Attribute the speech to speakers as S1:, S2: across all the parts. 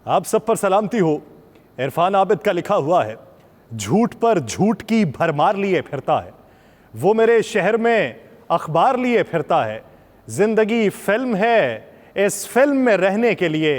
S1: आप सब पर सलामती हो। इरफान आबिद का लिखा हुआ है, झूठ पर झूठ की भरमार लिए फिरता है, वो मेरे शहर में अखबार लिए फिरता है। जिंदगी फिल्म है, इस फिल्म में रहने के लिए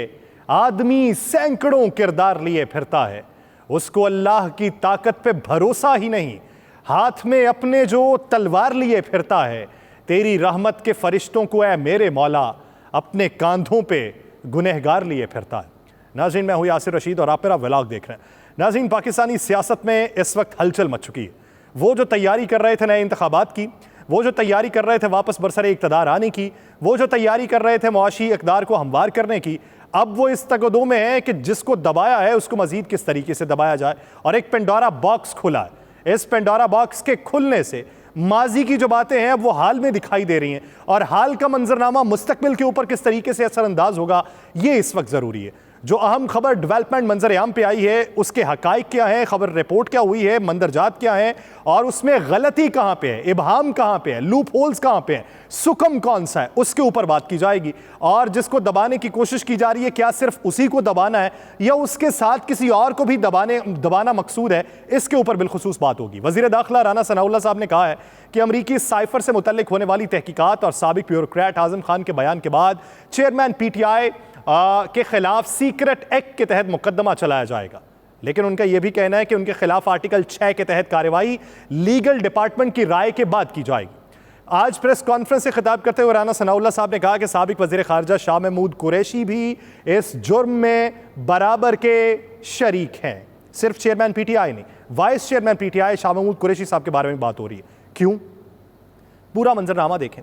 S1: आदमी सैकड़ों किरदार लिए फिरता है। उसको अल्लाह की ताकत पे भरोसा ही नहीं, हाथ में अपने जो तलवार लिए फिरता है। तेरी रहमत के फरिश्तों को ऐ मेरे मौला अपने कांधों पे गुनहगार लिए फिरता है। नाज़रीन, मैं हूं यासिर रशीद और आप मेरा व्लॉग देख रहे हैं। नाज़रीन, पाकिस्तानी सियासत में इस वक्त हलचल मच चुकी है। वो जो तैयारी कर रहे थे नए इंतखाबात की, वो जो तैयारी कर रहे थे वापस बरसरे इक़्तिदार आने की, वो जो तैयारी कर रहे थे मुआशी इक़्तिदार को हमवार करने की, अब वो इस तगदो में है कि जिसको दबाया है उसको मजीद किस तरीके से दबाया जाए। और एक पेंडोरा बॉक्स खुला है। इस पेंडोरा बॉक्स के खुलने से माजी की जो बातें हैं वो हाल में दिखाई दे रही हैं, और हाल का मंजरनामा मुस्तकबिल के ऊपर किस तरीके से असरअंदाज होगा ये इस वक्त ज़रूरी है। जो अहम खबर डेवलपमेंट मंजर-ए-आम पे आई है उसके हकाइक क्या है, खबर रिपोर्ट क्या हुई है, मंदरजात क्या है, और उसमें गलती कहाँ पे है, इबहाम कहाँ पे है, लूप होल्स कहाँ पे है, सुकम कौन सा है, उसके ऊपर बात की जाएगी। और जिसको दबाने की कोशिश की जा रही है, क्या सिर्फ उसी को दबाना है या उसके साथ किसी और को भी दबाना मकसूद है, इसके ऊपर बिलखुसूस बात होगी। वज़ीर दाखिला राना सनाउल्लाह साहब ने कहा है कि अमरीकी साइफर से मुतल्लिक होने वाली तहकीकात और साबिक ब्यूरोक्रेट आज़म खान के बयान के बाद चेयरमैन PTI के खिलाफ सीक्रेट एक्ट के तहत मुकदमा चलाया जाएगा। लेकिन उनका यह भी कहना है कि उनके खिलाफ आर्टिकल 6 के तहत कार्रवाई लीगल डिपार्टमेंट की राय के बाद की जाएगी। आज प्रेस कॉन्फ्रेंस से खिताब करते हुए राना सनाउल्लाह साहब ने कहा कि साबिक वज़ीर ख़ारिजा शाह महमूद कुरैशी भी इस जुर्म में बराबर के शरीक हैं। सिर्फ चेयरमैन PTI नहीं, vice chairman PTI Shah Mahmood Qureshi sahab के बारे में बात हो रही है। क्यों? पूरा मंजरनामा देखें,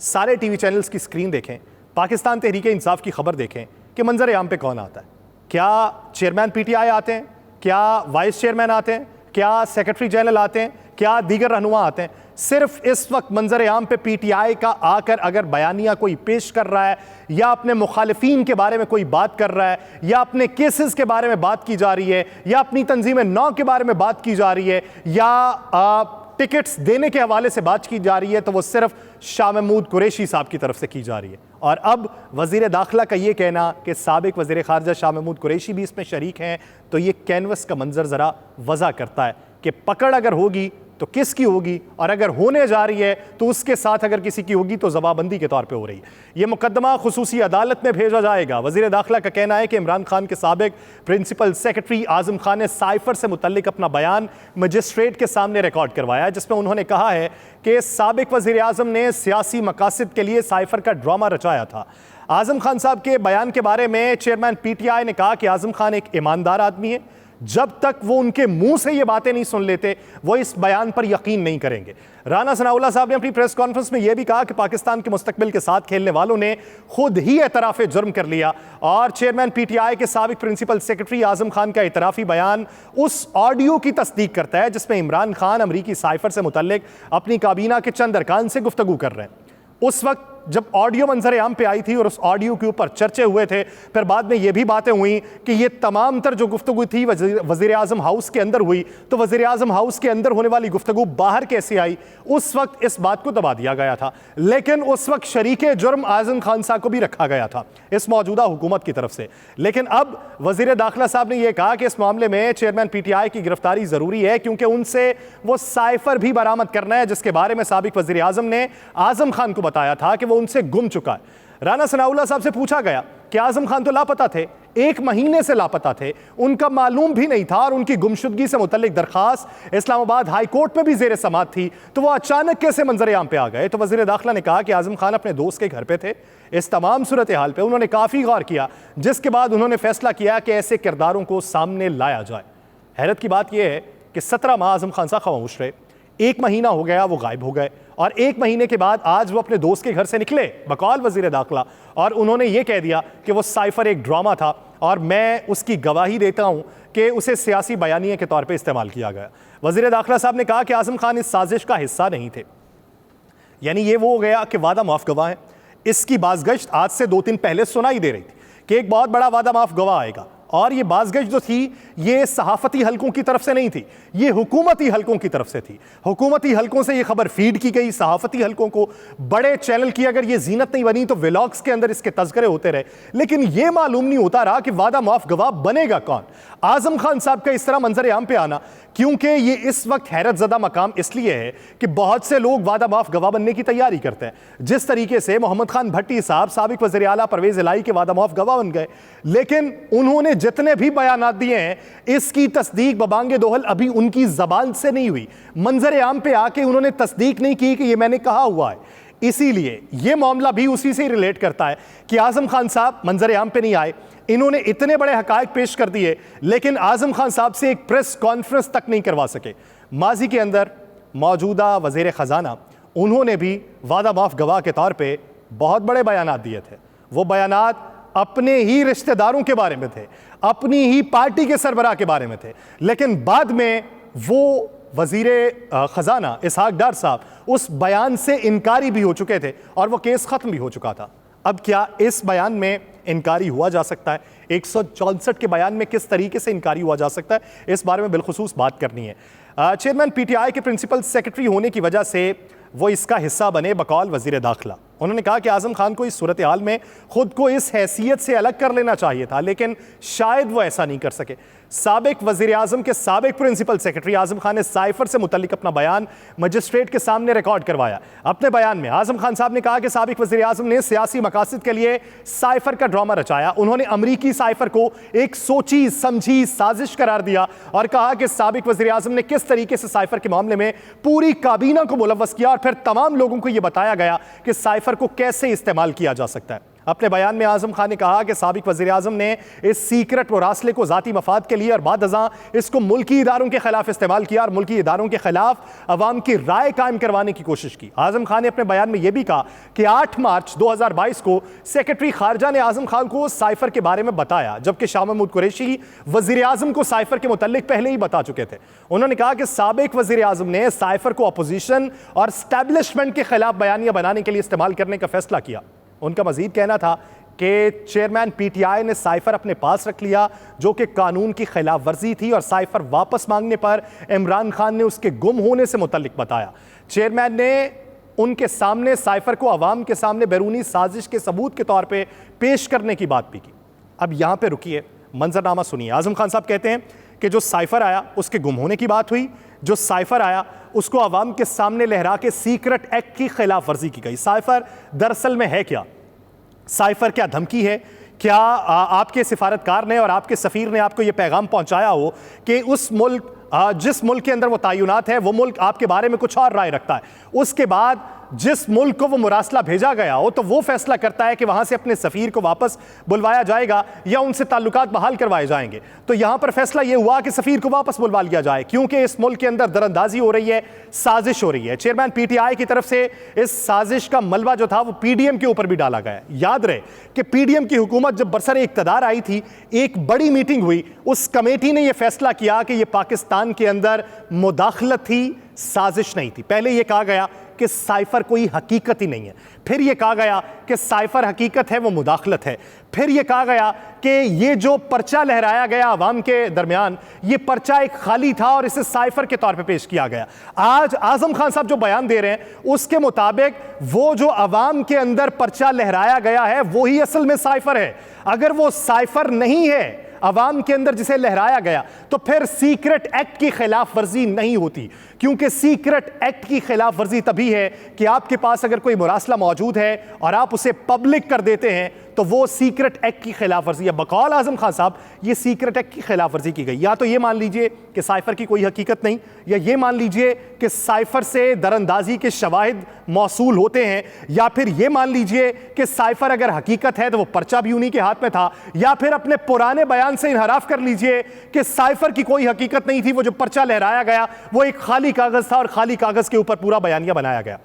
S1: सारे TV चैनल्स की स्क्रीन देखें, पाकिस्तान तहरीक इंसाफ की खबर देखें कि मंजर-ए-आम पे कौन आता है। क्या चेयरमैन PTI आते हैं? क्या वाइस चेयरमैन आते हैं? क्या सेक्रेटरी जनरल आते हैं? क्या दीगर रहनुमा आते हैं? सिर्फ इस वक्त मंजर-ए-आम पे PTI का आकर अगर बयानिया कोई पेश कर रहा है, या अपने मुखालिफिन के बारे में कोई बात कर रहा है, या अपने केसेस के बारे में बात की जा रही है, या अपनी तंजीम नौ के बारे में बात की जा रही है, या टिकट्स देने के हवाले से बात की जा रही है, तो वो सिर्फ शाह महमूद कुरैशी साहब की तरफ से की जा रही है। और अब वज़ीर दाखिला का ये कहना कि साबिक वज़ीर ख़ारिजा शाह महमूद कुरैशी भी इसमें शरीक हैं, तो ये कैनवस का मंजर ज़रा वज़ा करता है कि पकड़ अगर होगी तो किसकी होगी, और अगर होने जा रही है तो उसके साथ अगर किसी की होगी तो जवाबंदी के तौर पे हो रही है। ये मुकदमा खुसूसी अदालत में भेजा जाएगा। वज़ीर दाखिला का कहना है कि इमरान खान के साबिक प्रिंसिपल सेक्रेटरी आज़म खान ने साइफर से मुतल्लिक अपना बयान मजिस्ट्रेट के सामने रिकॉर्ड करवाया, जिसमें उन्होंने कहा है कि साबिक वज़ीर आज़म ने सियासी मकासद के लिए साइफर का ड्रामा रचाया था। आज़म खान साहब के बयान के बारे में चेयरमैन PTI ने कहा कि आज़म खान एक ईमानदार आदमी है, जब तक वो उनके मुंह से ये बातें नहीं सुन लेते वो इस बयान पर यकीन नहीं करेंगे। राना सनाउल्लाह साहब ने अपनी प्रेस कॉन्फ्रेंस में यह भी कहा कि पाकिस्तान के मुस्तकबिल के साथ खेलने वालों ने खुद ही एतराफ़े जुर्म कर लिया, और चेयरमैन PTI के साबिक प्रिंसिपल सेक्रेटरी आज़म खान का एतराफ़ी बयान उस ऑडियो की तस्दीक करता है जिसमें इमरान खान अमरीकी साइफर से मुतल्लिक अपनी काबीना के चंद अरकान से गुफ्तगू कर रहे हैं। उस वक्त जब ऑडियो मंजर-ए-आम पे आई थी और उस ऑडियो के ऊपर चर्चे हुए थे, फिर बाद में ये भी बातें हुई कि ये तमाम तर जो गुफ्तगू थी वज़ीर आज़म हाउस के अंदर हुई, तो वज़ीर आज़म हाउस के अंदर होने वाली गुफ्तगू बाहर कैसे आई, उस वक्त इस बात को दबा दिया गया था। लेकिन उस वक्त शरीके जुर्म आज़म खान साहब को भी रखा गया था इस मौजूदा हुकूमत की तरफ से। लेकिन अब वज़ीर दाखिला साहब ने यह कहा कि इस मामले में चेयरमैन PTI की गिरफ्तारी ज़रूरी है, क्योंकि उनसे वो साइफर भी बरामद करना है जिसके बारे में साबिक वज़ीर आज़म ने आज़म खान को बताया था कि वो उनसे गुम चुका है। राना सनाउल्लाह साहब से पूछा गया कि आज़म खान तो लापता थे, 1 महीने से लापता थे, उनका मालूम भी नहीं था, और उनकी गुमशुदगी से मुतल्लिक दरखास्त इस्लामाबाद हाई कोर्ट में भी ज़ेर समात थी, तो वो अचानक कैसे मंजर-ए-आम पे आ गए। तो वज़ीर दाखिला ने कहा कि आज़म खान अपने दोस्त के घर पे थे। इस तमाम सूरत हाल पे उन्होंने काफ़ी गौर किया, जिसके बाद उन्होंने फैसला किया कि ऐसे किरदारों को सामने लाया जाए। हैरत की बात यह है कि 17 माह आज़म खान साहब खामोश रहे, 1 महीना हो गया वो गायब हो गए, और 1 महीने के बाद आज वो अपने दोस्त के घर से निकले बकौल वज़ीर दाखिला, और उन्होंने ये कह दिया कि वो साइफर एक ड्रामा था, और मैं उसकी गवाही देता हूं कि उसे सियासी बयानिए के तौर पे इस्तेमाल किया गया। वज़ीर दाखिला साहब ने कहा कि आज़म खान इस साजिश का हिस्सा नहीं थे। यानी ये वो हो गया कि वादा माफ गवाह है। इसकी बाज़गश्त आज से 2 दिन पहले सुनाई दे रही थी कि एक बहुत बड़ा वादा माफ गवाह आएगा, और ये बाज़गश जो थी ये सहाफ़ती हलकों की तरफ से नहीं थी, ये हुकूमती हलकों की तरफ से थी। हुकूमती हलकों से ये खबर फीड की गई सहाफ़ती हलकों को। बड़े चैनल की अगर ये जीनत नहीं बनी तो व्लॉग्स के अंदर इसके तज़किरे होते रहे, लेकिन ये मालूम नहीं होता रहा कि वादा माफ गवाह बनेगा कौन। आज़म खान साहब का इस तरह मंजर आम पे आना, क्योंकि ये इस वक्त हैरत ज़दा मकाम इसलिए है कि बहुत से लोग वादा माफ गवाह बनने की तैयारी करते हैं। जिस तरीके से मोहम्मद खान भट्टी साहब साबिक वज़ीर आला परवेज़ इलाही के वादा माफ गवाह बन गए, लेकिन उन्होंने जितने भी बयानात दिए हैं इसकी तस्दीक बबांगे दोहल अभी उनकी ज़बान से नहीं हुई। मंजर आम पे आके उन्होंने तस्दीक नहीं की कि ये मैंने कहा हुआ है। इसीलिए ये मामला भी उसी से रिलेट करता है कि आज़म खान साहब मंजर आम पे नहीं आए, इन्होंने इतने बड़े हकायक पेश कर दिए, लेकिन आज़म खान साहब से एक प्रेस कॉन्फ्रेंस तक नहीं करवा सके। माजी के अंदर मौजूदा वज़ीर ख़जाना उन्होंने भी वादा माफ गवाह के तौर पे बहुत बड़े बयानात दिए थे। वो बयानात अपने ही रिश्तेदारों के बारे में थे, अपनी ही पार्टी के सरबराह के बारे में थे, लेकिन बाद में वो वज़ीर ख़जाना इसहाक डार साहब उस बयान से इनकारी भी हो चुके थे और वो केस ख़त्म भी हो चुका था। अब क्या इस बयान में इनकारी हुआ जा सकता है? 164 के बयान में किस तरीके से इनकारी हुआ जा सकता है, इस बारे में बिलखुसूस बात करनी है। चेयरमैन पीटीआई के प्रिंसिपल सेक्रेटरी होने की वजह से वो इसका हिस्सा बने बकौल वज़ीर दाखिला। उन्होंने कहा कि आज़म खान को इस सूरत हाल में खुद को इस हैसियत से अलग कर लेना चाहिए था, लेकिन शायद वो ऐसा नहीं कर सके। साबिक वज़ीर आज़म के साबिक प्रिंसिपल सेक्रेटरी आज़म खान ने साइफर से मुतल्लिक अपना बयान मजिस्ट्रेट के सामने रिकॉर्ड करवाया। अपने बयान में आज़म खान साहब ने कहा कि साबिक वज़ीर आज़म ने सियासी मकासद के लिए साइफर का ड्रामा रचाया। उन्होंने अमरीकी साइफर को एक सोची समझी साजिश करार दिया और कहा कि साबिक वज़ीर आज़म ने किस तरीके से साइफर के मामले में पूरी काबीना को मुलव्वस किया और फिर तमाम लोगों को यह बताया गया कि साइफर को कैसे इस्तेमाल किया जा सकता है। अपने बयान में आज़म खान ने कहा कि साबिक वज़ीर आज़म ने इस सीक्रेट मुरासले को ज़ाती मफाद के लिए और बाद अज़ां इसको मुल्की इदारों के खिलाफ इस्तेमाल किया और मुल्की इदारों के खिलाफ अवाम की राय कायम करवाने की कोशिश की। आज़म खान ने अपने बयान में यह भी कहा कि 8 मार्च 2022 को सेक्रेटरी खारजा ने आज़म खान को साइफर के बारे में बताया, जबकि शाह महमूद कुरैशी वज़ीर आज़म को साइफर के मुतल्लिक पहले ही बता चुके थे। उन्होंने कहा कि साबिक वज़ीर आज़म ने साइफर को अपोजिशन और स्टैब्लिशमेंट के खिलाफ बयानियां बनाने के लिए इस्तेमाल करने का फैसला किया। उनका मजीद कहना था कि चेयरमैन पीटीआई ने साइफर अपने पास रख लिया, जो कि कानून की खिलाफ वर्जी थी, और साइफर वापस मांगने पर इमरान खान ने उसके गुम होने से मुतल्लिक बताया। चेयरमैन ने उनके सामने साइफर को अवाम के सामने बैरूनी साजिश के सबूत के तौर पे पेश करने की बात भी की। अब यहाँ पे रुकिए, मंजरनामा सुनिए। आज़म खान साहब कहते हैं कि जो साइफर आया उसके गुम होने की बात हुई, जो साइफर आया उसको अवाम के सामने लहरा के सीक्रेट एक्ट की खिलाफ वर्जी की गई। साइफर दरअसल में है क्या? साइफर क्या धमकी है? क्या आपके सिफारतकार ने और आपके सफ़ीर ने आपको यह पैगाम पहुंचाया हो कि उस मुल्क जिस मुल्क के अंदर वो तयनात है वो मुल्क आपके बारे में कुछ और राय रखता है, उसके बाद जिस मुल्क को वो मुरासला भेजा गया हो तो वो फैसला करता है कि वहां से अपने सफ़ीर को वापस बुलवाया जाएगा या उनसे ताल्लुकात बहाल करवाए जाएंगे। तो यहां पर फैसला ये हुआ कि सफ़ीर को वापस बुलवा लिया जाए, क्योंकि इस मुल्क के अंदर दरअंदाजी हो रही है, साजिश हो रही है। चेयरमैन पीटीआई की तरफ से इस साजिश का मलबा जो था वो पीडीएम के ऊपर भी डाला गया। याद रहे कि पीडीएम की हुकूमत जब बरसर इक़्तिदार आई थी, एक बड़ी मीटिंग हुई, उस कमेटी ने यह फैसला किया कि यह पाकिस्तान के अंदर मुदाखलत थी, साजिश नहीं थी। पहले यह कहा गया कि साइफर कोई हकीकत ही नहीं है, फिर यह कहा गया कि साइफर हकीकत है, वो मुदाखलत है, फिर यह कहा गया कि ये जो पर्चा लहराया गया अवाम के दरमियान, ये पर्चा एक खाली था और इसे साइफर के तौर पे पेश किया गया। आज आज़म खान साहब जो बयान दे रहे हैं उसके मुताबिक वो जो अवाम के अंदर पर्चा लहराया गया है वो ही असल में साइफर है। अगर वो साइफर नहीं है अवाम के अंदर जिसे लहराया गया, तो फिर सीक्रेट एक्ट की खिलाफ वर्जी नहीं होती, क्योंकि सीक्रेट एक्ट की खिलाफ वर्जी तभी है कि आपके पास अगर कोई मुरासला मौजूद है और आप उसे पब्लिक कर देते हैं तो वो सीक्रेट एक्ट की खिलाफ वर्जी है। बकौल आज़म खान साहब ये सीक्रेट एक्ट की खिलाफ वर्जी की गई। या तो ये मान लीजिए कि साइफर की कोई हकीकत नहीं, या ये मान लीजिए कि साइफर से दरअंदाजी के शवाहिद मौसूल होते हैं, या फिर ये मान लीजिए कि साइफर अगर हकीकत है तो वो पर्चा भी उन्हीं के हाथ में था, या फिर अपने पुराने बयान से इनहराफ कर लीजिए कि साइफर की कोई हकीकत नहीं थी, वो जो पर्चा लहराया गया वो एक खाली कागज था और खाली कागज के ऊपर पूरा बयानिया बनाया गया।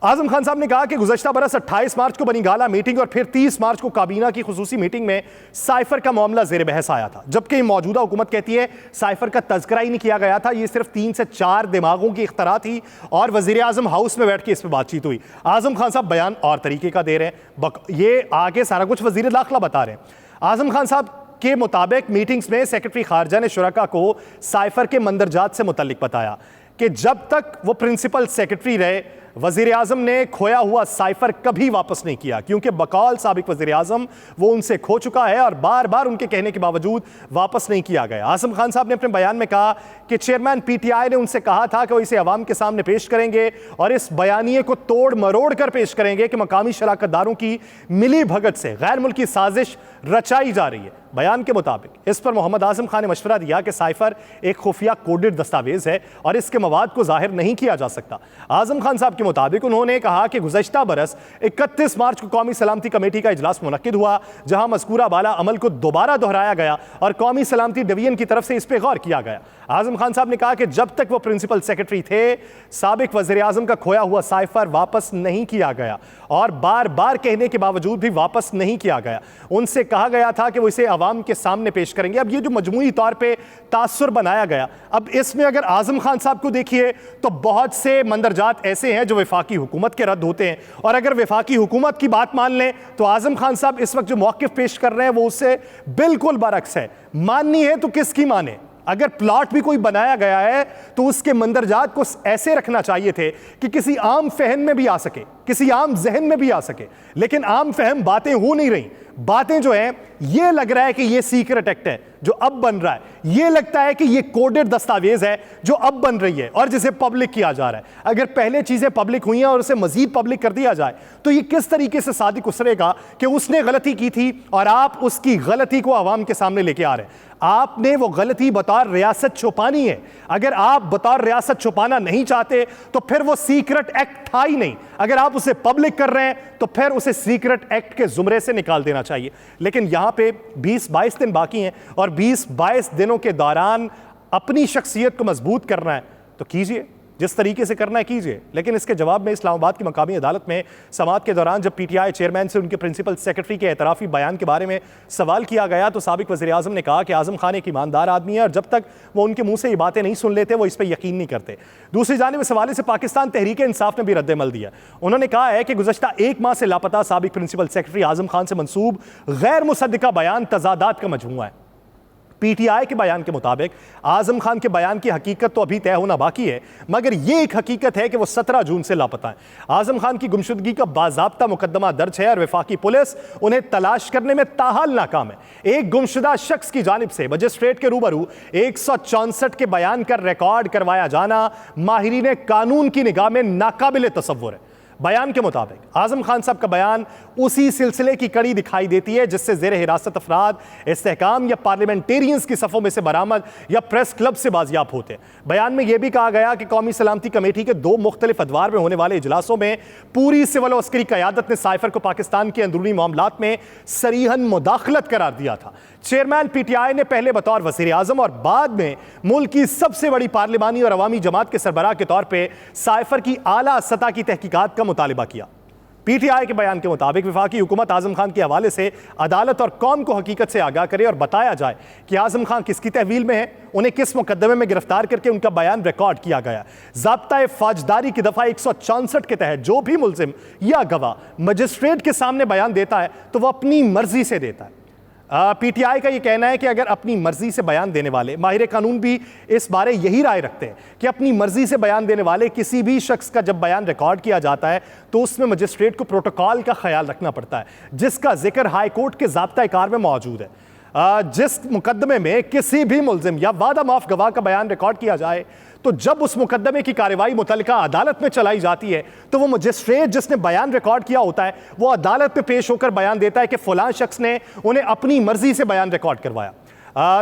S1: आज़म खान साहब ने कहा कि गुज़श्ता बरस 28 मार्च को बनी गाला मीटिंग और फिर 30 मार्च को काबीना की खुसूसी मीटिंग में साइफर का मामला ज़ेर बहस आया था, जबकि मौजूदा हुकूमत कहती है साइफर का तज़किरा ही नहीं किया गया था, ये सिर्फ 3 से 4 दिमागों की इख्तरा थी और वज़ीर आज़म हाउस में बैठ के इस पर बातचीत हुई। आज़म खान साहब बयान और तरीके का दे रहे हैं, ये आगे सारा कुछ वज़ीर दाखिला बता रहे हैं। आज़म खान साहब के मुताबिक मीटिंग्स में सेक्रेटरी खारजा ने शुरका को साइफर के मंदरजात से मुतल्लिक बताया कि जब तक वो प्रिंसिपल सेक्रेटरी रहे वजीर आजम ने खोया हुआ साइफर कभी वापस नहीं किया, क्योंकि बकौल साबिक वजीर आजम वो उनसे खो चुका है और बार बार उनके कहने के बावजूद वापस नहीं किया गया। आजम खान साहब ने अपने बयान में कहा कि चेयरमैन पीटीआई ने उनसे कहा था कि वो इसे अवाम के सामने पेश करेंगे और इस बयानिए को तोड़ मरोड़ कर पेश करेंगे कि मकामी शराकतदारों की मिली भगत से गैर मुल्की साजिश रचाई जा रही है। बयान के मुताबिक इस पर मोहम्मद आजम खान ने मशवरा दिया कि साइफर एक खुफिया कोडेड दस्तावेज है और इसके मवाद को जाहिर नहीं किया जा सकता। आजम खान साहब के मुताबिक उन्होंने कहा कि गुज़श्ता बरस 31 मार्च को कौमी सलामती कमेटी का इजलास मुनक्किद हुआ, जहां मज़कूरा बाला अमल को दोबारा दोहराया गया और कौमी सलामती डिवीजन की तरफ से इस पर गौर किया गया। आजम खान साहब ने कहा कि जब तक वो प्रिंसिपल सेक्रेटरी थे, साबिक वज़ीर आज़म का खोया हुआ साइफर वापस नहीं किया गया और बार बार कहने के बावजूद भी वापस नहीं किया गया। उनसे कहा गया था कि वो इसे अवाम के सामने पेश करेंगे। अब ये जो मजमूई तौर पे तासुर बनाया गया, अब इसमें अगर आजम खान साहब को देखिए तो बहुत से मंदरजात ऐसे हैं जो वफाकी हुकूमत के रद्द होते हैं, और अगर वफाकी हुकूमत की बात मान लें तो आजम खान साहब इस वक्त जो मौक़िफ़ पेश कर रहे हैं वो उससे बिल्कुल बरक्स है। माननी है तो किसकी माने? अगर प्लॉट भी कोई बनाया गया है तो उसके मंदरजात को ऐसे रखना चाहिए थे कि किसी आम फहम में भी आ सके, किसी आम जहन में भी आ सके, लेकिन आम फहम बातें हो नहीं रही। बातें जो है, ये लग रहा है कि ये सीक्रेट एक्ट है जो अब बन रहा है, ये लगता है कि ये कोडेड दस्तावेज है जो अब बन रही है और जिसे पब्लिक किया जा रहा है। अगर पहले चीजें पब्लिक हुई हैं और उसे मजीद पब्लिक कर दिया जाए तो ये किस तरीके से सादिक उसरेगा कि उसने गलती की थी और आप उसकी गलती को आवाम के सामने लेके आ रहे हैं। आपने वो गलती बतौर रियासत छुपानी है। अगर आप बतौर रियासत छुपाना नहीं चाहते तो फिर वो सीक्रेट एक्ट था ही नहीं। अगर आप उसे पब्लिक कर रहे हैं तो फिर उसे सीक्रेट एक्ट के जुमरे से निकाल देना चाहिए। लेकिन यहां पे 20-22 दिन बाकी हैं और 20-22 दिनों के दौरान अपनी शख्सियत को मजबूत करना है तो कीजिए, जिस तरीके से करना है कीजिए। लेकिन इसके जवाब में इस्लामाबाद की मकामी अदालत में समाअत के दौरान जब पीटीआई चेयरमैन से उनके प्रिंसिपल सेक्रेटरी के एतराफ़ी बयान के बारे में सवाल किया गया तो साबिक वज़ीर आज़म ने कहा कि आज़म खान एक ईमानदार आदमी है और जब तक वो उनके मुंह से ये बातें नहीं सुन लेते वो इस पर यकीन नहीं करते। दूसरी जानिब इस हवाले से पाकिस्तान तहरीक इंसाफ ने भी रद्द-ए-अमल दिया। उन्होंने कहा है कि गुज़श्ता 1 माह से लापता साबिक प्रिंसिपल सेक्रेटरी आज़म खान से मंसूब गैर मुसद्दिका बयान तज़ादात का मजमूआ है। पीटीआई के बयान के मुताबिक आजम खान के बयान की हकीकत तो अभी तय होना बाकी है, मगर यह एक हकीकत है कि वो 17 जून से लापता है। आजम खान की गुमशुदगी का बाज़ाब्ता मुकदमा दर्ज है और वफाकी पुलिस उन्हें तलाश करने में ताहाल नाकाम है। एक गुमशुदा शख्स की जानिब से मजिस्ट्रेट के रूबरू 164 के बयान का रिकॉर्ड करवाया जाना माहिरीन कानून की निगाह में नाकाबिल तसव्वुर है। बयान के मुताबिक आजम खान साहब का बयान उसी सिलसिले की कड़ी दिखाई देती है जिससे ज़ेर हिरासत अफराद इस्तेहकाम या पार्लियामेंटेरियंस की सफ़ों में से बरामद या प्रेस क्लब से बाजियाब होते हैं। बयान में यह भी कहा गया कि कौमी सलामती कमेटी के 2 मुख्तलिफ अदवार में होने वाले इजलासों में पूरी सिविल और अस्करी क़यादत ने साइफर को पाकिस्तान के अंदरूनी मामलात में सरीहन मुदाखलत करार दिया था। चेयरमैन पीटीआई ने पहले बतौर वज़ीर आज़म और बाद में मुल्क की सबसे बड़ी पार्लिमानी और अवामी जमात के सरबराह के तौर पर साइफर की आला सतह की तहकीकात का मुतालिबा किया। पीटीआई के बयान के मुताबिक वफाकी हुकूमत आजम खान के हवाले से अदालत और कौम को हकीकत से आगाह करे और बताया जाए कि आजम खान किसकी तहवील में है, उन्हें किस मुकदमे में गिरफ्तार करके उनका बयान रिकॉर्ड किया गया। ज़ाब्ता फौजदारी की दफ़ा 164 के तहत जो भी मुल्जिम या गवाह मजिस्ट्रेट के सामने बयान देता है तो वह अपनी मर्जी से देता है। पीटीआई का यह कहना है कि अगर अपनी मर्जी से बयान देने वाले, माहिर कानून भी इस बारे यही राय रखते हैं कि अपनी मर्जी से बयान देने वाले किसी भी शख्स का जब बयान रिकॉर्ड किया जाता है तो उसमें मजिस्ट्रेट को प्रोटोकॉल का ख्याल रखना पड़ता है जिसका जिक्र हाई कोर्ट के ज़ाब्ता कार में मौजूद है। जिस मुकदमे में किसी भी मुल्जिम या वादा माफ गवाह का बयान रिकॉर्ड किया जाए तो जब उस मुकदमे की कार्रवाई मुतल्लिका अदालत में चलाई जाती है तो वो मजिस्ट्रेट जिसने बयान रिकॉर्ड किया होता है वो अदालत में पेश होकर बयान देता है कि फलां शख्स ने उन्हें अपनी मर्जी से बयान रिकॉर्ड करवाया।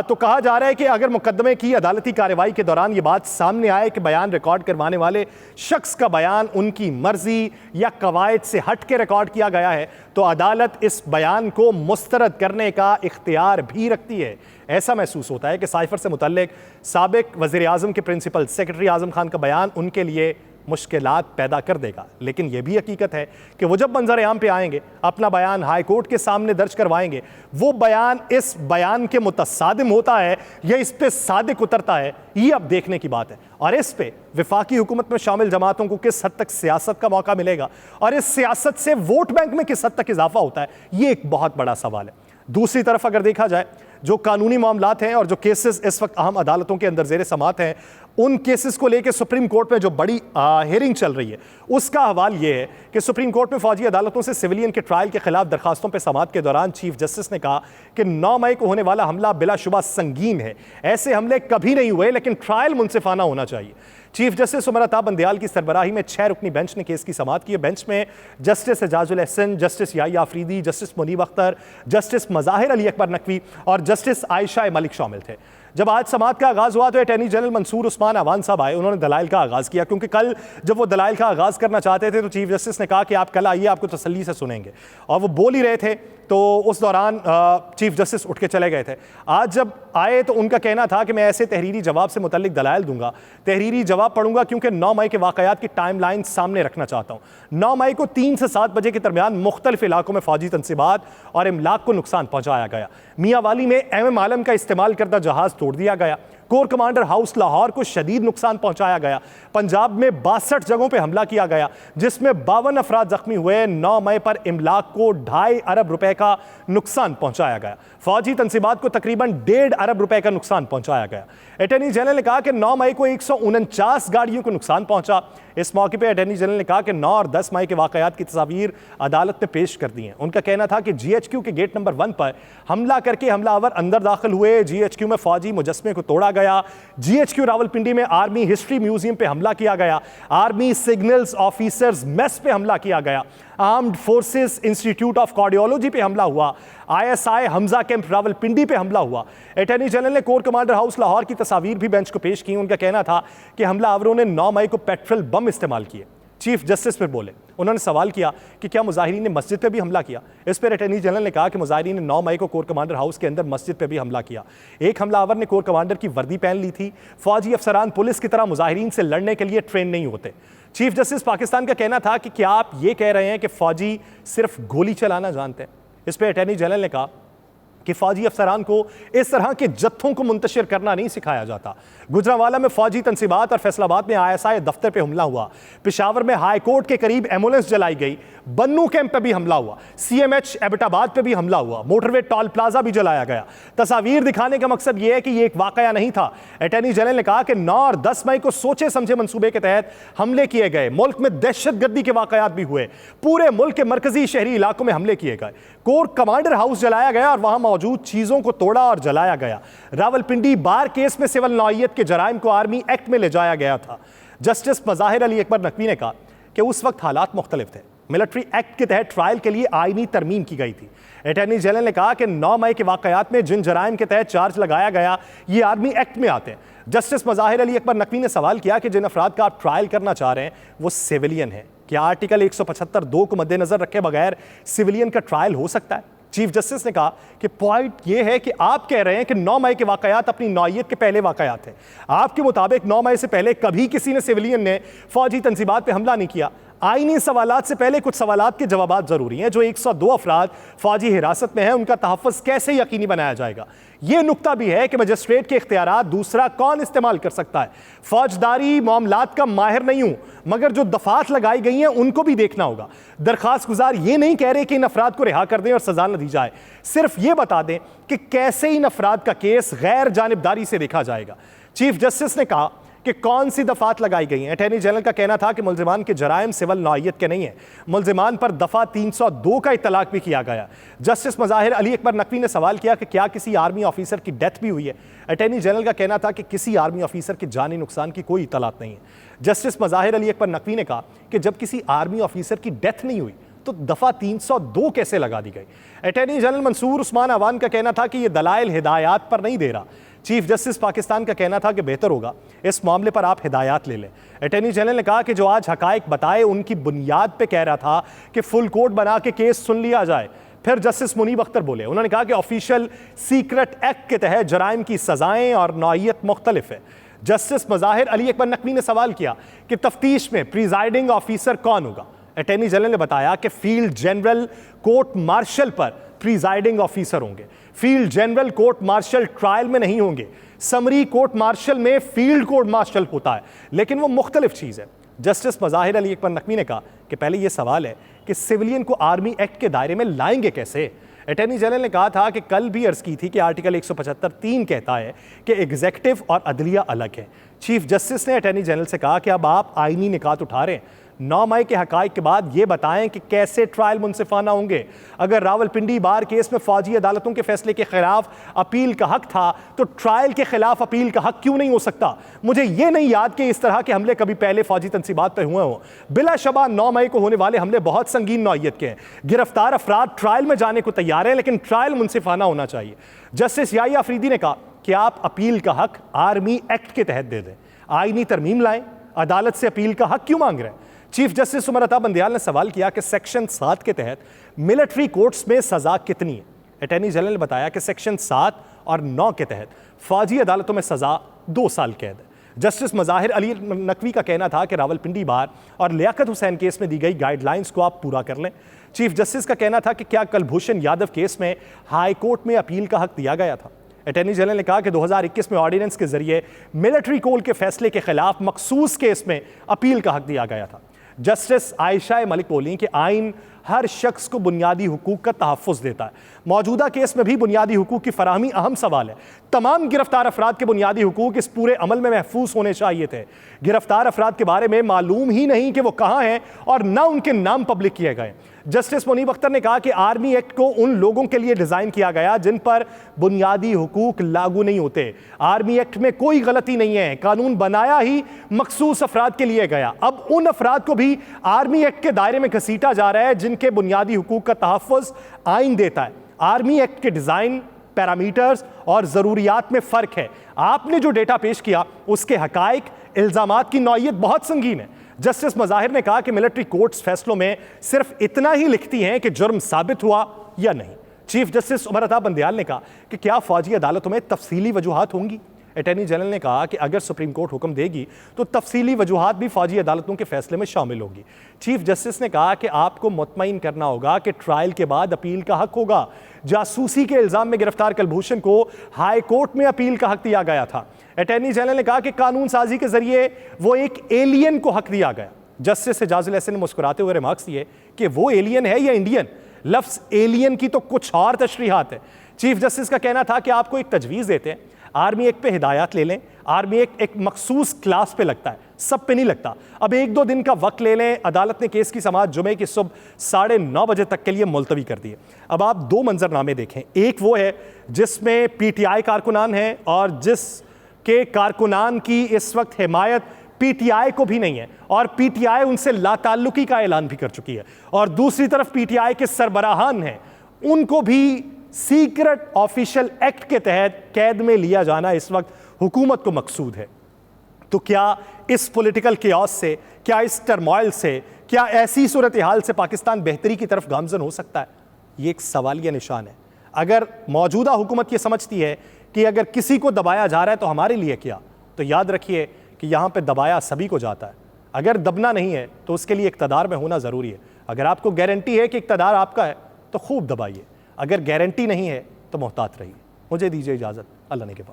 S1: तो कहा जा रहा है कि अगर मुकदमे की अदालती कार्रवाई के दौरान ये बात सामने आए कि बयान रिकॉर्ड करवाने वाले शख्स का बयान उनकी मर्जी या कवायद से हट के रिकॉर्ड किया गया है तो अदालत इस बयान को मुस्तरद करने का इख्तियार भी रखती है। ऐसा महसूस होता है कि साइफर से मुतल्लिक साबिक वज़ीर आज़म के प्रिंसिपल सेक्रेटरी आज़म खान का बयान उनके लिए मुश्किलात पैदा कर देगा। लेकिन यह भी हकीकत है कि वो जब मंजर आम पे आएंगे, अपना बयान हाई कोर्ट के सामने दर्ज करवाएंगे, वो बयान इस बयान के मुतसादिम होता है या इस पे सादिक उतरता है, ये अब देखने की बात है। और इस पे वफाकी हुकूमत में शामिल जमातों को किस हद तक सियासत का मौका मिलेगा और इस सियासत से वोट बैंक में किस हद तक इजाफा होता है, ये एक बहुत बड़ा सवाल है। दूसरी तरफ अगर देखा जाए, जो कानूनी मामलात हैं और जो केसेस इस वक्त अहम अदालतों के अंदर जेर समात हैं, उन केसेस को लेकर सुप्रीम कोर्ट में जो बड़ी हियरिंग चल रही है, उसका हवाल यह है कि सुप्रीम कोर्ट में फौजी अदालतों से सिविलियन के ट्रायल के खिलाफ दरखास्तों पर समात के दौरान चीफ जस्टिस ने कहा कि 9 मई को होने वाला हमला बिलाशुबा संगीन है। ऐसे हमले कभी नहीं हुए, लेकिन ट्रायल मुनसिफाना होना चाहिए। चीफ जस्टिस उमर बंदयाल की सरबराही में 6 रुकनी बेंच ने केस की समात की। बेंच में justice Ejazul Ahsan, justice Yahya Afridi, justice Munib Akhtar, justice Mazahir Ali Akbar Naqvi और जस्टिस आयशा मलिक शामिल थे। जब आज समात का आगाज़ हुआ तो अटॉर्नी जनरल मंसूर उस्मान अवान साहब आए। उन्होंने दलाइल का आगाज़ किया, क्योंकि कल जब वो दलाइल का आगाज़ करना चाहते थे तो चीफ जस्टिस ने कहा कि आप कल आइए, आपको तसल्ली से सुनेंगे, और वो बोल ही रहे थे। तो उस दौरान चीफ जस्टिस उठ के चले गए थे। आज जब आए तो उनका कहना था कि मैं ऐसे तहरीरी जवाब से मुतल्लिक दलाइल दूंगा, तहरीरी जवाब पढ़ूंगा, क्योंकि 9 मई के वाक़यात की टाइमलाइन सामने रखना चाहता हूँ। 9 मई को 3 से 7 बजे के दरमियान मुख्तलिफ इलाकों में फौजी तनसीबात और इमलाक को नुकसान पहुँचाया गया। मियाँ वाली में MM आलम का इस्तेमाल करदा जहाज़ तोड़ दिया गया। कोर कमांडर हाउस लाहौर को शदीद नुकसान पहुंचाया गया। पंजाब में 62 जगहों पर हमला किया गया, जिसमें 52 अफराद जख्मी हुए। 9 मई पर इमलाक को 2.5 अरब रुपए का नुकसान पहुंचाया गया। फौजी तनसीबात को तकरीबन 1.5 अरब रुपए का नुकसान पहुंचाया गया। अटॉर्नी जनरल ने कहा कि 9 मई को 149 गाड़ियों को नुकसान पहुंचा। इस मौके पर अटॉर्नी जनरल ने कहा कि 9 और 10 मई के वाकयात की तस्वीर अदालत में पेश कर दी हैं। उनका कहना था कि GHQ के गेट नंबर 1 पर हमला करके हमलावर अंदर दाखिल हुए। GHQ में फौजी मुजस्मे को तोड़ा गया। GHQ रावलपिंडी में आर्मी हिस्ट्री म्यूजियम पे हमला किया गया। आर्मी सिग्नल्स ऑफिसर्स मेस पे हमला किया गया। Armed forces institute of cardiology पे हमला हुआ। ISI हमजा कैंप रावलपिंडी पे हमला हुआ। अटॉर्नी जनरल ने कोर कमांडर हाउस लाहौर की तस्वीर भी बेंच को पेश की। उनका कहना था कि हमलावरों ने 9 मई को पेट्रोल बम इस्तेमाल किए। चीफ जस्टिस पे बोले, उन्होंने सवाल किया कि क्या मुजाहिरीन ने मस्जिद पे भी हमला किया। इस पर अटॉर्नी जनरल ने कहा कि मुजाहिरीन ने 9 मई को कोर कमांडर हाउस के अंदर मस्जिद पे भी हमला किया। एक हमलावर ने कोर कमांडर की वर्दी पहन ली थी। फौजी अफसरान पुलिस की तरह मुजाहिरीन से लड़ने के लिए ट्रेन नहीं होते। चीफ जस्टिस पाकिस्तान का कहना था कि क्या आप ये कह रहे हैं कि फौजी सिर्फ गोली चलाना जानते हैं। इस पर अटॉर्नी जनरल ने कहा कि फौजी अफसरान को इस तरह के जत्थों को मुंतशिर करना नहीं सिखाया जाता। गुजरांवाला में फौजी तनसीबात और फैसलाबाद में ISI दफ्तर पे हमला हुआ। पेशावर में हाई कोर्ट के करीब एम्बुलेंस जलाई गई। बन्नू कैंप पे भी हमला हुआ। CMH एबटाबाद पे भी हमला हुआ। मोटरवे टोल प्लाजा भी जलाया गया। तस्वीर दिखाने का मकसद यह है कि यह एक वाकया नहीं था। अटॉर्नी जनरल ने कहा कि 9 और 10 मई को सोचे समझे मंसूबे के तहत हमले किए गए। मुल्क में दहशतगर्दी के वाकयात भी हुए। पूरे मुल्क के मरकजी शहरी इलाकों में हमले किए गए। कोर कमांडर हाउस जलाया गया और वहां मौजूद चीजों को तोड़ा और जलाया गया। रावलपिंडी बार केस में सिविल नौइयत के जराइम को आर्मी एक्ट में ले जाया गया था। जस्टिस मज़ाहिर अली अकबर नकवी ने कहा कि उस वक्त हालात मुख्तलिफ थे। मिलिट्री एक्ट के तहत ट्रायल के लिए आईनी तरमीम की गई थी। अटॉर्नी जनरल ने कहा कि 9 मई के वाकयात में जिन जराइम के तहत चार्ज लगाया गया, ये आर्मी एक्ट में आते हैं। जस्टिस मज़ाहिर अली अकबर नकवी ने सवाल किया कि जिन अफराद का आप ट्रायल करना चाह रहे हैं वो सिविलियन है। क्या आर्टिकल 175(2) को मद्देनजर रखे बगैर सिविलियन का ट्रायल हो सकता है? चीफ जस्टिस ने कहा कि पॉइंट यह है कि आप कह रहे हैं कि 9 मई के वाकयात अपनी नौइयत के पहले वाकयात हैं। आपके मुताबिक 9 मई से पहले कभी किसी ने सिविलियन ने फौजी तनसीबात पे हमला नहीं किया। आईनी सवालात से पहले कुछ सवालात के जवाबात जरूरी हैं। जो 102 अफराद फौजी हिरासत में हैं, उनका तहफ़्फ़ुज़ कैसे यकीनी बनाया जाएगा? यह नुक्ता भी है कि मजिस्ट्रेट के इख्तियारात दूसरा कौन इस्तेमाल कर सकता है। फौजदारी मामलात का माहिर नहीं हूं, मगर जो दफात लगाई गई हैं उनको भी देखना होगा। दरखास्त गुजार ये नहीं कह रहे कि इन अफराद को रिहा कर दें और सजा न दी जाए, सिर्फ ये बता दें कि कैसे इन अफराद का केस गैर जानिबदारी से देखा जाएगा। चीफ जस्टिस ने कहा कि कौन सी दफात लगाई गई हैं। अटॉर्नी जनरल का कहना था कि मुल्जिमान के जराइम सिविल नौइयत के नहीं है। मुल्जिमान पर दफा 302 का इतलाक भी किया गया। जस्टिस मज़ाहिर अली अकबर नकवी ने सवाल किया कि क्या किसी आर्मी ऑफिसर की डेथ भी हुई है। अटॉर्नी जनरल का कहना था कि किसी आर्मी ऑफिसर के जानी नुकसान की कोई इतलात नहीं है। जस्टिस मज़ाहिर अली अकबर नकवी ने कहा कि जब किसी आर्मी ऑफिसर की डेथ नहीं हुई तो दफा 302 कैसे लगा दी गई। अटॉर्नी जनरल मंसूर उस्मान अवान का कहना था कि यह दलाइल हिदायत पर नहीं दे रहा। चीफ जस्टिस पाकिस्तान का कहना था कि बेहतर होगा इस मामले पर आप हिदायत ले लें। अटॉर्नी जनरल ने कहा कि जो आज हकायक बताए उनकी बुनियाद पे कह रहा था कि फुल कोर्ट बना के केस सुन लिया जाए। फिर जस्टिस मुनीब अख्तर बोले, उन्होंने कहा कि ऑफिशियल सीक्रेट एक्ट के तहत जराइम की सजाएं और नौइयत मुख्तलिफ है। जस्टिस मज़ाहिर अली अकबर नकवी ने सवाल किया कि तफ्तीश में प्रिजाइडिंग ऑफिसर कौन होगा। अटॉर्नी जनरल ने बताया कि फील्ड जनरल कोर्ट मार्शल पर प्रिजाइडिंग ऑफिसर होंगे। Field general court martial trial में नहीं होंगे। समरी कोर्ट मार्शल में फील्ड कोर्ट मार्शल होता है, लेकिन वो मुख्तलिफ चीज़ है। जस्टिस मज़ाहिर अली अकबर नकवी ने कहा कि पहले ये सवाल है कि सिविलियन को आर्मी एक्ट के दायरे में लाएंगे कैसे। अटॉर्नी जनरल ने कहा था कि कल भी अर्ज की थी कि आर्टिकल 175(3) कहता है कि एग्जीक्यूटिव और अदलिया अलग है। चीफ जस्टिस ने अटॉर्नी जनरल से कहा कि अब आप आईनी निकात उठा रहे हैं, 9 मई के हकाइक के बाद ये बताएं कि कैसे ट्रायल मुनसिफाना होंगे। अगर रावलपिंडी बार केस में फौजी अदालतों के फैसले के खिलाफ अपील का हक था तो ट्रायल के खिलाफ अपील का हक क्यों नहीं हो सकता? मुझे ये नहीं याद कि इस तरह के हमले कभी पहले फौजी तनसीबात पर हुए हों। बिलाशबा 9 मई को होने वाले हमले बहुत संगीन नौइयत के हैं। गिरफ्तार अफराद ट्रायल में जाने को तैयार हैं, लेकिन ट्रायल मुनसिफाना होना चाहिए। जस्टिस याहिया अफरीदी ने कहा कि आप अपील का हक आर्मी एक्ट के तहत दे दें, आईनी तरमीम लाएं, अदालत से अपील का हक क्यों मांग रहे हैं? चीफ जस्टिस उमर अता बंदयाल ने सवाल किया कि सेक्शन 7 के तहत मिलिट्री कोर्ट्स में सजा कितनी है? अटॉर्नी जनरल ने बताया कि सेक्शन 7 और 9 के तहत फौजी अदालतों में सजा 2 साल कैद है। जस्टिस मज़ाहिर अली नकवी का कहना था कि रावलपिंडी बार और लियाकत हुसैन केस में दी गई गाइडलाइंस को आप पूरा कर लें। चीफ जस्टिस का कहना था कि क्या कुलभूषण यादव केस में हाई कोर्ट में अपील का हक दिया गया था? अटॉर्नी जनरल ने कहा कि 2021 में ऑर्डिनेंस के जरिए मिलिट्री कोल के फैसले के खिलाफ मखसूस केस में अपील का हक दिया गया था। जस्टिस आयशा मलिक बोली कि आइन हर शख्स को बुनियादी हुकूक का तहफ़्फ़ुज़ देता है। मौजूदा केस में भी बुनियादी हुकूक की फराहमी अहम सवाल है। तमाम गिरफ्तार अफराद के बुनियादी हुकूक इस पूरे अमल में महफूज होने चाहिए थे। गिरफ्तार अफराद के बारे में मालूम ही नहीं कि वो कहाँ हैं और ना उनके नाम पब्लिक किए गए। जस्टिस मुनीब अख्तर ने कहा कि आर्मी एक्ट को उन लोगों के लिए डिज़ाइन किया गया जिन पर बुनियादी हुकूक लागू नहीं होते। आर्मी एक्ट में कोई गलती नहीं है, कानून बनाया ही मखसूस अफराद के लिए गया। अब उन अफराद को भी आर्मी एक्ट के दायरे में घसीटा जा रहा है जिनके बुनियादी हुकूक का तहफ़्फ़ुज़ आइन देता है। आर्मी एक्ट के डिज़ाइन, पैरामीटर्स और ज़रूरियात में फ़र्क है। आपने जो डेटा पेश किया उसके हकाइक, इल्ज़ामात की नौइयत बहुत संगीन है। जस्टिस मज़ाहिर ने कहा कि मिलिट्री कोर्ट्स फैसलों में सिर्फ इतना ही लिखती हैं कि जुर्म साबित हुआ या नहीं। चीफ जस्टिस उमर अता बंदयाल ने कहा कि क्या फौजी अदालतों में तफसीली वजूहात होंगी? अटॉर्नी जनरल ने कहा कि अगर सुप्रीम कोर्ट हुक्म देगी तो तफसीली वजूहात भी फौजी अदालतों के फैसले में शामिल होगी। चीफ जस्टिस ने कहा कि आपको मुतमईन करना होगा कि ट्रायल के बाद अपील का हक होगा। जासूसी के इल्ज़ाम में गिरफ्तार कुलभूषण को हाई कोर्ट में अपील का हक दिया गया था। अटॉर्नी जनरल ने कहा कि कानून साजी के जरिए वो एक एलियन को हक दिया गया। जस्टिस एजाजुल हसन ने मुस्कुराते हुए रिमार्क्स दिए कि वो एलियन है या इंडियन? लफ्ज़ एलियन की तो कुछ और तशरीहात है। चीफ जस्टिस का कहना था कि आपको एक तजवीज़ देते हैं, आर्मी एक्ट पे हिदायत ले लें। आर्मी एक्ट एक मखसूस क्लास पे लगता है, सब पे नहीं लगता। अब 1-2 दिन का वक्त ले लें। अदालत ने केस की समाअत जुमे की सुबह 9:30 बजे तक के लिए मुलतवी कर दी है। अब आप 2 मंजरनामे देखें, एक वो है जिसमें PTI कारकुनान हैं और जिसके कारकुनान की इस वक्त हिमायत PTI को भी नहीं है और PTI उनसे लाताल्लुकी का ऐलान भी कर चुकी है। और दूसरी तरफ PTI के सरबराहान हैं, उनको भी सीक्रेट ऑफिशियल एक्ट के तहत कैद में लिया जाना इस वक्त हुकूमत को मकसूद है। तो क्या इस पॉलिटिकल केओस से, क्या इस टर्मोइल से, क्या ऐसी सूरत हाल से पाकिस्तान बेहतरी की तरफ गामजन हो सकता है? ये एक सवालिया निशान है। अगर मौजूदा हुकूमत ये समझती है कि अगर किसी को दबाया जा रहा है तो हमारे लिए क्या, तो याद रखिए कि यहाँ पे दबाया सभी को जाता है। अगर दबना नहीं है तो उसके लिए इक़्तिदार में होना ज़रूरी है। अगर आपको गारंटी है कि इक़्तिदार आपका है तो खूब दबाइए, अगर गारंटी नहीं है तो मोहतात रहिए। मुझे दीजिए इजाज़त, अल्लाह ने के बाद।